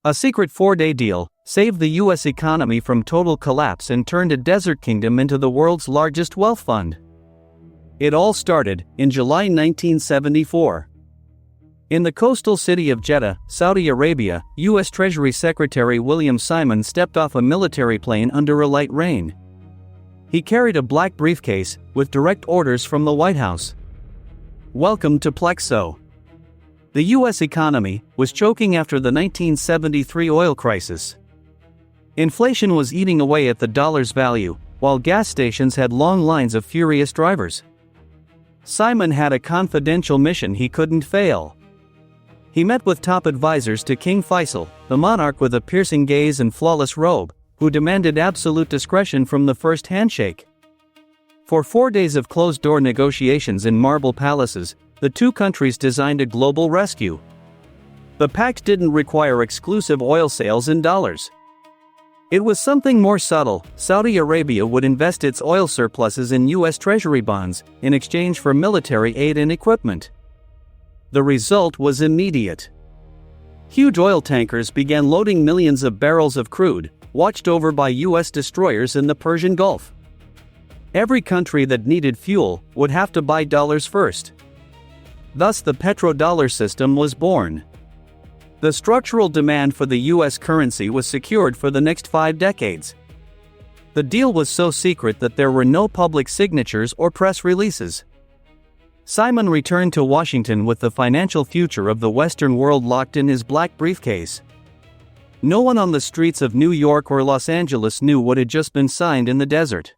A secret 4-day deal saved the U.S. economy from total collapse and turned a desert kingdom into the world's largest wealth fund. It all started in July 1974. In the coastal city of Jeddah, Saudi Arabia, U.S. Treasury Secretary William Simon stepped off a military plane under a light rain. He carried a black briefcase with direct orders from the White House. Welcome to Plexo. The U.S. economy was choking after the 1973 oil crisis. Inflation was eating away at the dollar's value, while gas stations had long lines of furious drivers. Simon had a confidential mission he couldn't fail. He met with top advisors to King Faisal, the monarch with a piercing gaze and flawless robe, who demanded absolute discretion from the first handshake. For 4 days of closed-door negotiations in marble palaces, the two countries designed a global rescue. The Pact didn't require exclusive oil sales in dollars. It was something more subtle. Saudi Arabia would invest its oil surpluses in U.S. Treasury bonds in exchange for military aid and equipment. The result was immediate. Huge oil tankers began loading millions of barrels of crude, watched over by U.S. destroyers in the Persian Gulf. Every country that needed fuel would have to buy dollars first. Thus the petrodollar system was born. The structural demand for the U.S. currency was secured for the next 5 decades. The deal was so secret that there were no public signatures or press releases. Simon returned to Washington with the financial future of the Western world locked in his black briefcase. No one on the streets of New York or Los Angeles knew what had just been signed in the desert.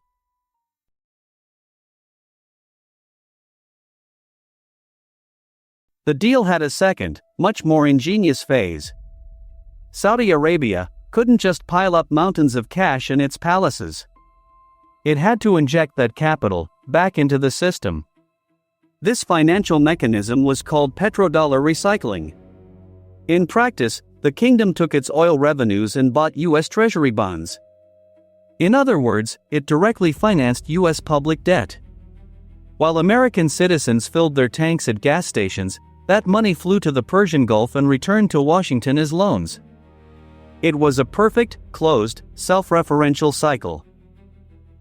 The deal had a second, much more ingenious phase. Saudi Arabia couldn't just pile up mountains of cash in its palaces. It had to inject that capital back into the system. This financial mechanism was called Petrodollar Recycling. In practice, the kingdom took its oil revenues and bought U.S. Treasury bonds. In other words, it directly financed U.S. public debt. While American citizens filled their tanks at gas stations, that money flew to the Persian Gulf and returned to Washington as loans. It was a perfect, closed, self-referential cycle.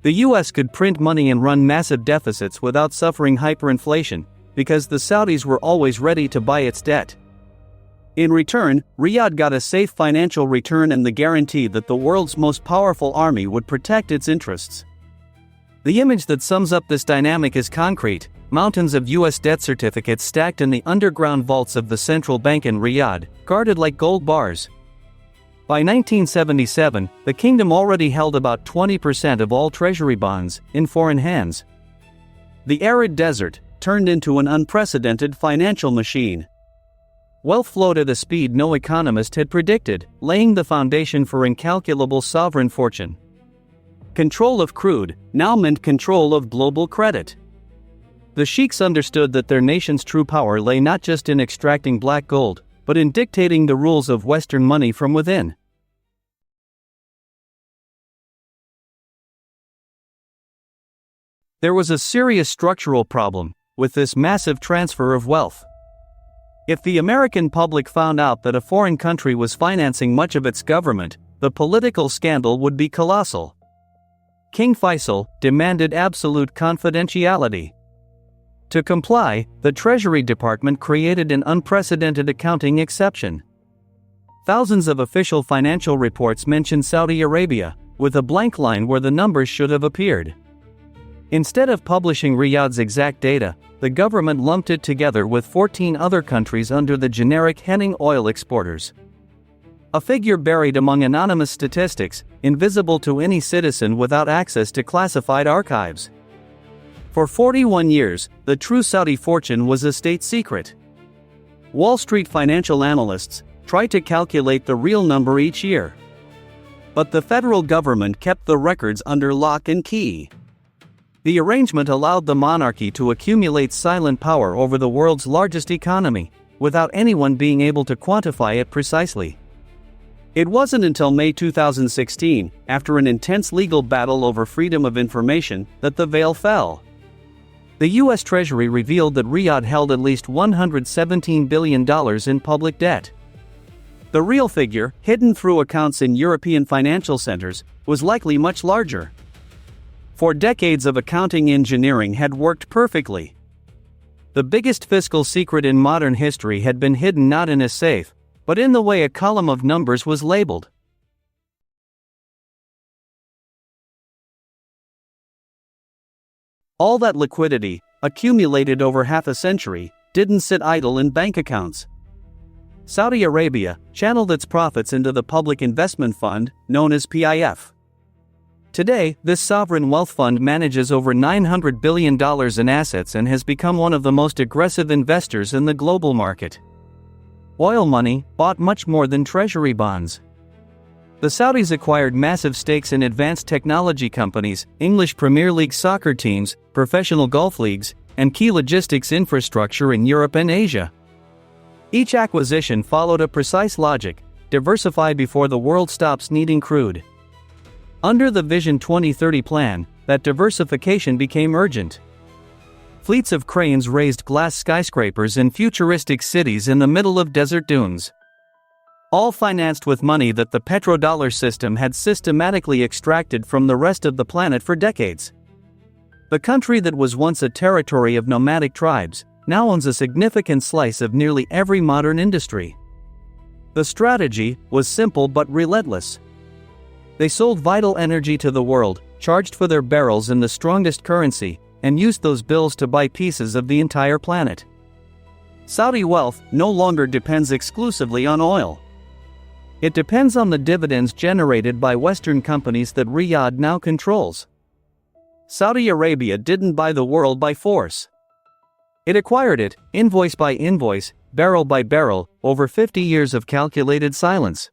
The U.S. could print money and run massive deficits without suffering hyperinflation, because the Saudis were always ready to buy its debt. In return, Riyadh got a safe financial return and the guarantee that the world's most powerful army would protect its interests. The image that sums up this dynamic is concrete: mountains of U.S. debt certificates stacked in the underground vaults of the central bank in Riyadh, guarded like gold bars. By 1977, the kingdom already held about 20% of all treasury bonds in foreign hands. The arid desert turned into an unprecedented financial machine. Wealth flowed at a speed no economist had predicted, laying the foundation for incalculable sovereign fortune. Control of crude now meant control of global credit. The sheiks understood that their nation's true power lay not just in extracting black gold, but in dictating the rules of Western money from within. There was a serious structural problem with this massive transfer of wealth. If the American public found out that a foreign country was financing much of its government, the political scandal would be colossal. King Faisal demanded absolute confidentiality. To comply, the Treasury Department created an unprecedented accounting exception. Thousands of official financial reports mentioned Saudi Arabia, with a blank line where the numbers should have appeared. Instead of publishing Riyadh's exact data, the government lumped it together with 14 other countries under the generic heading oil exporters. A figure buried among anonymous statistics, invisible to any citizen without access to classified archives. For 41 years, the true Saudi fortune was a state secret. Wall Street financial analysts tried to calculate the real number each year. But the federal government kept the records under lock and key. The arrangement allowed the monarchy to accumulate silent power over the world's largest economy, without anyone being able to quantify it precisely. It wasn't until May 2016, after an intense legal battle over freedom of information, that the veil fell. The U.S. Treasury revealed that Riyadh held at least $117 billion in public debt. The real figure, hidden through accounts in European financial centers, was likely much larger. For decades of accounting engineering had worked perfectly. The biggest fiscal secret in modern history had been hidden not in a safe, but in the way a column of numbers was labeled. All that liquidity, accumulated over half a century, didn't sit idle in bank accounts. Saudi Arabia channeled its profits into the Public Investment Fund, known as PIF. Today, this sovereign wealth fund manages over $900 billion in assets and has become one of the most aggressive investors in the global market. Oil money bought much more than treasury bonds. The Saudis acquired massive stakes in advanced technology companies, English Premier League soccer teams, professional golf leagues, and key logistics infrastructure in Europe and Asia. Each acquisition followed a precise logic: diversify before the world stops needing crude. Under the Vision 2030 plan, that diversification became urgent. Fleets of cranes raised glass skyscrapers in futuristic cities in the middle of desert dunes. All financed with money that the petrodollar system had systematically extracted from the rest of the planet for decades. The country that was once a territory of nomadic tribes now owns a significant slice of nearly every modern industry. The strategy was simple but relentless. They sold vital energy to the world, charged for their barrels in the strongest currency, and used those bills to buy pieces of the entire planet. Saudi wealth no longer depends exclusively on oil. It depends on the dividends generated by Western companies that Riyadh now controls. Saudi Arabia didn't buy the world by force. It acquired it, invoice by invoice, barrel by barrel, over 50 years of calculated silence.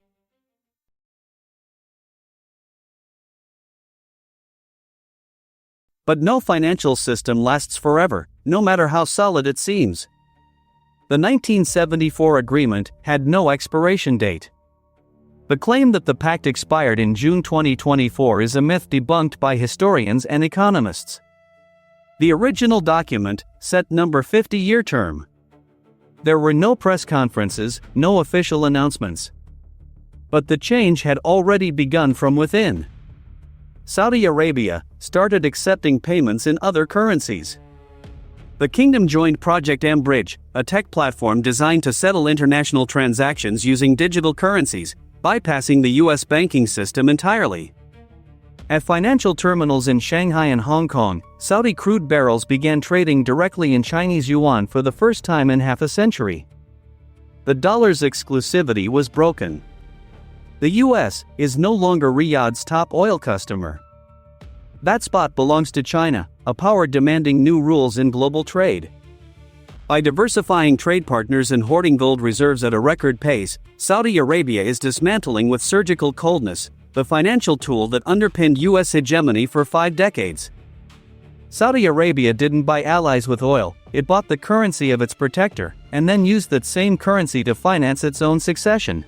But no financial system lasts forever, no matter how solid it seems. The 1974 agreement had no expiration date. The claim that the Pact expired in June 2024 is a myth debunked by historians and economists. The original document set no 50-year term. There were no press conferences, no official announcements. But the change had already begun from within. Saudi Arabia started accepting payments in other currencies. The kingdom joined Project mBridge, a tech platform designed to settle international transactions using digital currencies, bypassing the U.S. banking system entirely. At financial terminals in Shanghai and Hong Kong, Saudi crude barrels began trading directly in Chinese yuan for the first time in half a century. The dollar's exclusivity was broken. The U.S. is no longer Riyadh's top oil customer. That spot belongs to China, a power demanding new rules in global trade. By diversifying trade partners and hoarding gold reserves at a record pace, Saudi Arabia is dismantling with surgical coldness the financial tool that underpinned U.S. hegemony for 5 decades. Saudi Arabia didn't buy allies with oil, it bought the currency of its protector, and then used that same currency to finance its own succession.